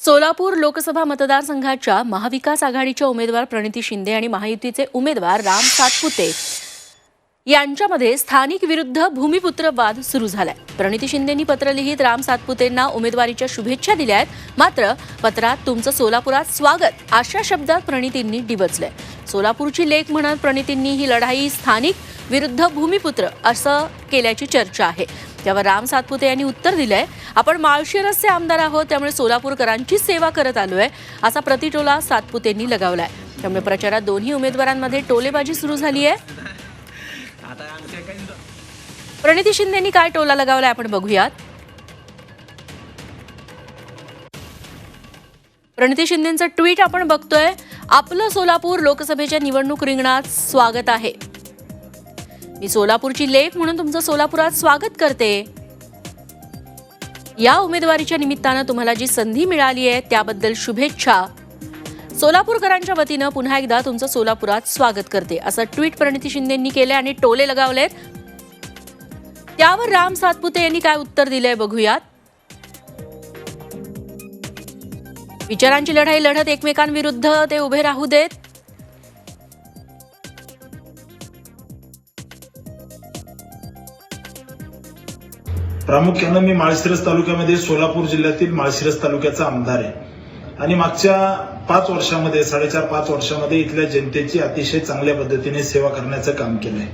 सोलापूर लोकसभा मतदारसंघाच्या महाविकास आघाडीच्या उमेदवार प्रणिती शिंदे आणि महायुतीचे उमेदवार राम सातपुते यांच्यामध्ये स्थानिक विरुद्ध भूमिपुत्र वाद सुरू झालाय। प्रणिती शिंदेंनी पत्र लिहित राम सातपुतेंना उमेदवारीच्या शुभेच्छा दिल्या आहेत। मात्र पत्रात तुमचं सोलापुरात स्वागत अशा शब्दात प्रणितींनी डिवचलंय। सोलापूरची लेक म्हणत प्रणितींनी ही लढाई स्थानिक विरुद्ध भूमिपुत्र असं केल्याची चर्चा आहे। त्यावर राम सातपुते यांनी उत्तर दिलंय, आपण माळशिरसचे आमदार आहोत, त्यामुळे सोलापूरकरांची सेवा करत आलोय असा प्रतिटोला सातपुतेंनी लगावलाय। त्यामुळे प्रचारात दोन्ही उमेदवारांमध्ये टोलेबाजी सुरू झाली आहे। प्रणिती शिंदेंनी काय टोला लगावलाय आपण बघूयात। प्रणिती शिंदेंचं ट्विट आपण बघतोय, आपलं सोलापूर लोकसभेच्या निवडणूक रिंगणात स्वागत आहे। मी सोलापूरची लेक म्हणून तुमचं सोलापुरात स्वागत करते। या उमेदवारीच्या निमित्तानं तुम्हाला जी संधी मिळाली आहे त्याबद्दल शुभेच्छा। सोलापूरकरांच्या वतीनं पुन्हा एकदा तुमचं सोलापुरात स्वागत करते असं ट्विट प्रणिती शिंदेंनी केलंय आणि टोले लगावलेत। त्यावर राम सातपुते यांनी काय उत्तर दिलंय बघूयात। विचारांची लढाई लढत एकमेकांविरुद्ध ते उभे राहू देत। प्रामुख्याने मी माळशिरस तालुक्यामध्ये सोलापूर जिल्ह्यातील माळशिरस तालुक्याचा आमदार आहे आणि मागच्या 5 वर्षामध्ये 4.5-5 वर्षामध्ये इथल्या जनतेची अतिशय चांगल्या पद्धतीने सेवा करण्याचं काम केलंय।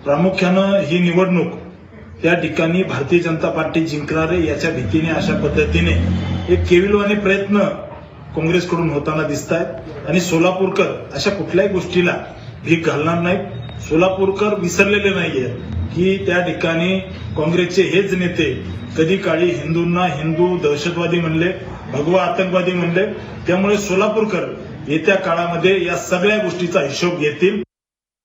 प्रामुख्यानं ही निवडणूक या ठिकाणी भारतीय जनता पार्टी जिंकणार आहे याच्या भीतीने अशा पद्धतीने एक केविलवाणे प्रयत्न काँग्रेसकडून होताना दिसत आहेत आणि सोलापूरकर अशा कुठल्याही गोष्टीला भीक घालणार नाहीत। सोलापूरकर विसरलेले नाहीयेत की त्या ठिकाणी काँग्रेसचे हेच नेते कधी काळी हिंदूंना हिंदू दहशतवादी म्हणले, भगवा आतंकवादी म्हणले। त्यामुळे सोलापूरकर येत्या काळामध्ये या सगळ्या गोष्टीचा हिशोब घेतील।